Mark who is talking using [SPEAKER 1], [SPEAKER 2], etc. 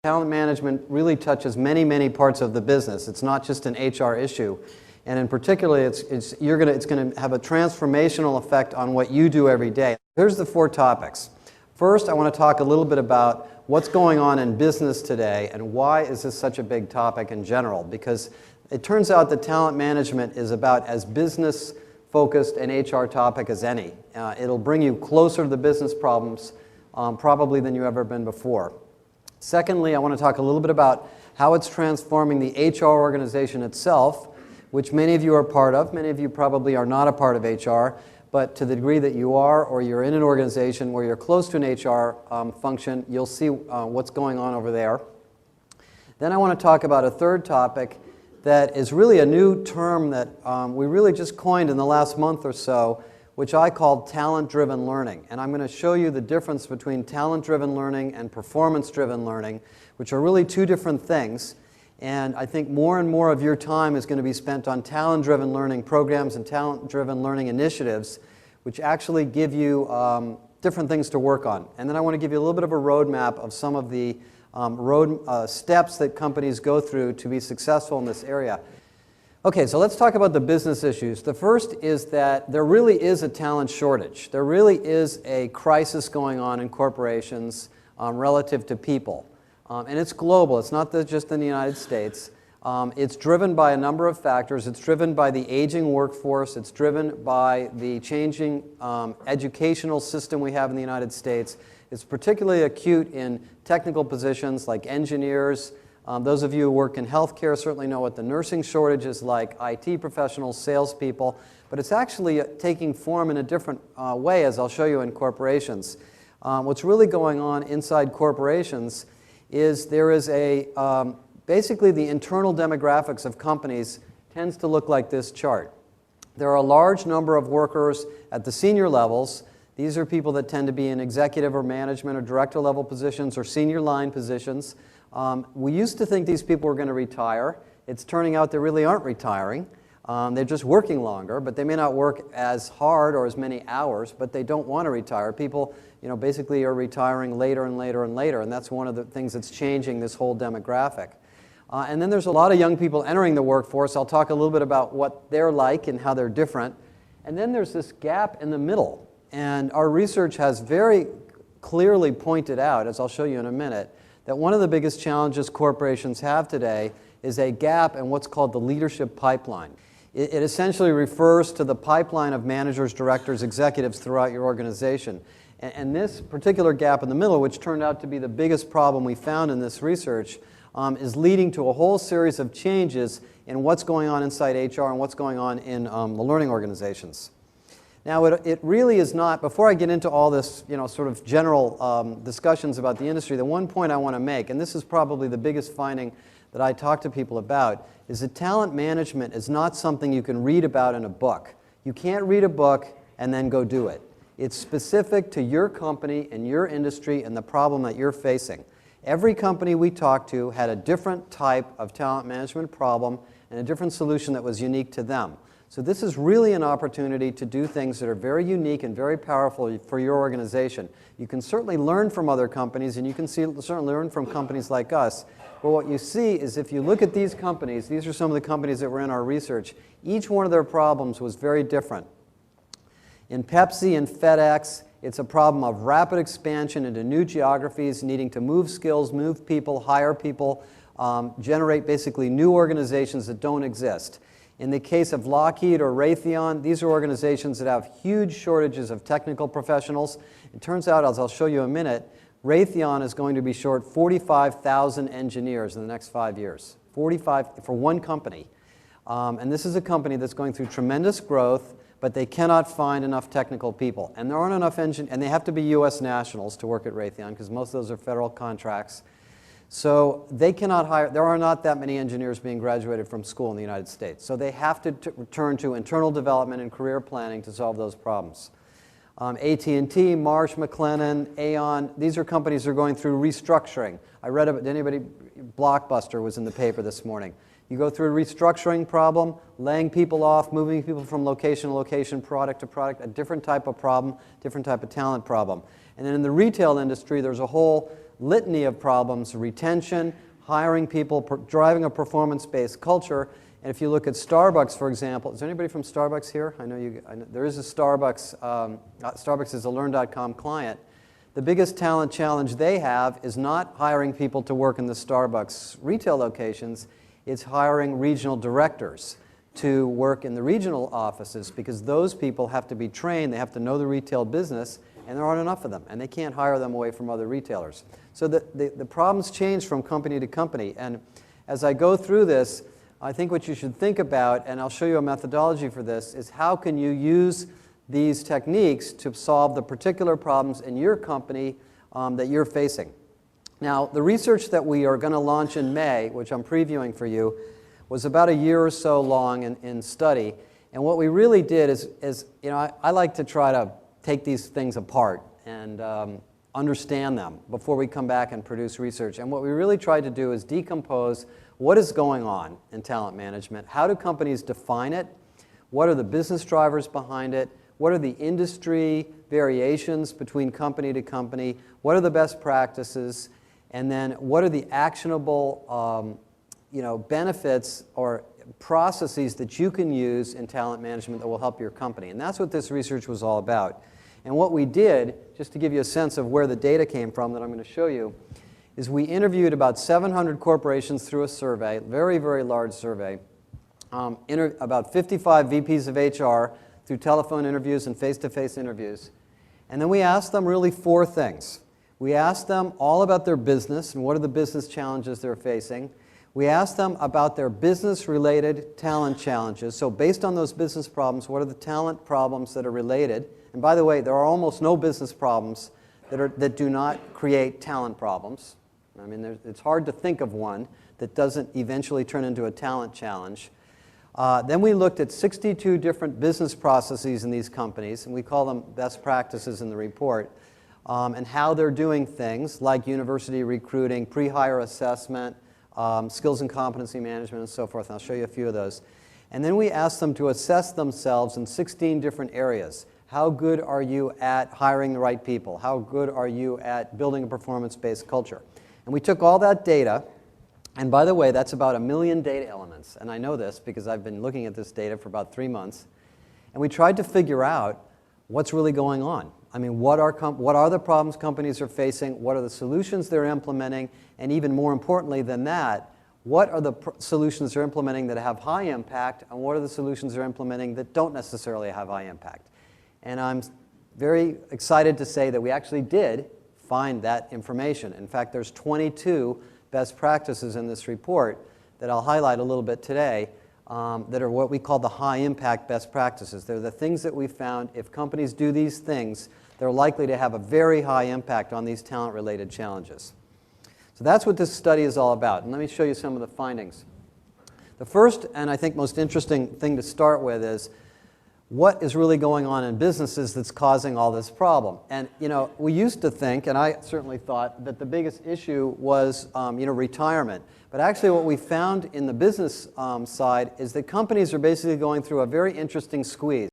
[SPEAKER 1] talent management really touches many, many parts of the business. It's not just an HR issue. And in particular, it's going to have a transformational effect on what you do every day. Here's the 4 topics. First, I want to talk a little bit about what's going on in business today and why is this such a big topic in general. Because it turns out that talent management is about as business-focused an HR topic as any. It'll bring you closer to the business problems probably than you've ever been before. Secondly, I want to talk a little bit about how it's transforming the HR organization itself, which many of you are part of. Many of you probably are not a part of HR, but to the degree that you are, or you're in an organization where you're close to an HR function, you'll see what's going on over there. Then I want to talk about a third topic that is really a new term that we really just coined in the last month or so, which I call talent-driven learning. And I'm going to show you the difference between talent-driven learning and performance-driven learning, which are really 2 different things. And I think more and more of your time is going to be spent on talent-driven learning programs and talent-driven learning initiatives, which actually give you different things to work on. And then I want to give you a little bit of a roadmap of some of the steps that companies go through to be successful in this area. Okay, so let's talk about the business issues. The first is that there really is a talent shortage. There really is a crisis going on in corporations relative to people. And it's global. It's not just in the United States. It's driven by a number of factors. It's driven by the aging workforce. It's driven by the changing educational system we have in the United States. It's particularly acute in technical positions like engineers. Those of you who work in healthcare certainly know what the nursing shortage is like, IT professionals, salespeople. But it's actually taking form in a different way, as I'll show you in corporations. What's really going on inside corporations is there is basically the internal demographics of companies tends to look like this chart. There are a large number of workers at the senior levels. These are people that tend to be in executive or management or director level positions or senior line positions. We used to think these people were going to retire. It's turning out they really aren't retiring. They're just working longer, but they may not work as hard or as many hours, but they don't want to retire. People, basically are retiring later and later and later, and that's one of the things that's changing this whole demographic. And then there's a lot of young people entering the workforce. I'll talk a little bit about what they're like and how they're different. And then there's this gap in the middle. And our research has very clearly pointed out, as I'll show you in a minute, that one of the biggest challenges corporations have today is a gap in what's called the leadership pipeline. It essentially refers to the pipeline of managers, directors, executives throughout your organization. And this particular gap in the middle, which turned out to be the biggest problem we found in this research, is leading to a whole series of changes in what's going on inside HR and what's going on in the learning organizations. Now, it really is not, before I get into all this, sort of general discussions about the industry, the one point I want to make, and this is probably the biggest finding that I talk to people about, is that talent management is not something you can read about in a book. You can't read a book and then go do it. It's specific to your company and your industry and the problem that you're facing. Every company we talked to had a different type of talent management problem and a different solution that was unique to them. So this is really an opportunity to do things that are very unique and very powerful for your organization. You can certainly learn from other companies, and you can certainly learn from companies like us. But what you see is if you look at these companies, these are some of the companies that were in our research, each one of their problems was very different. In Pepsi and FedEx, it's a problem of rapid expansion into new geographies, needing to move skills, move people, hire people, generate basically new organizations that don't exist. In the case of Lockheed or Raytheon, these are organizations that have huge shortages of technical professionals. It turns out, as I'll show you in a minute, Raytheon is going to be short 45,000 engineers in the next 5 years. 45 for one company. And this is a company that's going through tremendous growth, but they cannot find enough technical people. And there aren't enough engineers, and they have to be US nationals to work at Raytheon, because most of those are federal contracts. So they cannot hire, there are not that many engineers being graduated from school in the United States. So they have to turn to internal development and career planning to solve those problems. AT&T, Marsh, McLennan, Aon, these are companies that are going through restructuring. I read about, Blockbuster was in the paper this morning. You go through a restructuring problem, laying people off, moving people from location to location, product to product, a different type of problem, different type of talent problem. And then in the retail industry, there's a whole litany of problems: retention, hiring people, driving a performance-based culture. And if you look at Starbucks, for example, is there anybody from Starbucks here? I know there is a Starbucks. Starbucks is a Learn.com client. The biggest talent challenge they have is not hiring people to work in the Starbucks retail locations. It's hiring regional directors to work in the regional offices, because those people have to be trained, they have to know the retail business, and there aren't enough of them, and they can't hire them away from other retailers. So the problems change from company to company, and as I go through this, I think what you should think about, and I'll show you a methodology for this, is how can you use these techniques to solve the particular problems in your company that you're facing. Now, the research that we are going to launch in May, which I'm previewing for you, was about a year or so long in study. And what we really did is you know, I like to try to take these things apart and understand them before we come back and produce research. And what we really tried to do is decompose what is going on in talent management, how do companies define it, what are the business drivers behind it, what are the industry variations between company to company, what are the best practices, and then what are the actionable you know, benefits or processes that you can use in talent management that will help your company. And that's what this research was all about. And what we did, just to give you a sense of where the data came from that I'm going to show you, is we interviewed about 700 corporations through a survey, very, very large survey, about 55 VPs of HR through telephone interviews and face-to-face interviews. And then we asked them really 4 things. We asked them all about their business and what are the business challenges they're facing. We asked them about their business-related talent challenges. So based on those business problems, what are the talent problems that are related? And by the way, there are almost no business problems that do not create talent problems. I mean, it's hard to think of one that doesn't eventually turn into a talent challenge. Then we looked at 62 different business processes in these companies, and we call them best practices in the report, and how they're doing things like university recruiting, pre-hire assessment, skills and competency management, and so forth. And I'll show you a few of those. And then we asked them to assess themselves in 16 different areas. How good are you at hiring the right people? How good are you at building a performance-based culture? And we took all that data, and by the way, that's about 1 million data elements. And I know this because I've been looking at this data for about 3 months. And we tried to figure out what's really going on. I mean, what are the problems companies are facing? What are the solutions they're implementing? And even more importantly than that, what are the solutions they're implementing that have high impact? And what are the solutions they're implementing that don't necessarily have high impact? And I'm very excited to say that we actually did find that information. In fact, there's 22 best practices in this report that I'll highlight a little bit today that are what we call the high impact best practices. They're the things that we found if companies do these things, they're likely to have a very high impact on these talent-related challenges. So that's what this study is all about. And let me show you some of the findings. The first and I think most interesting thing to start with is what is really going on in businesses that's causing all this problem. And you know, we used to think, and I certainly thought, that the biggest issue was you know, retirement. But actually what we found in the business side is that companies are basically going through a very interesting squeeze.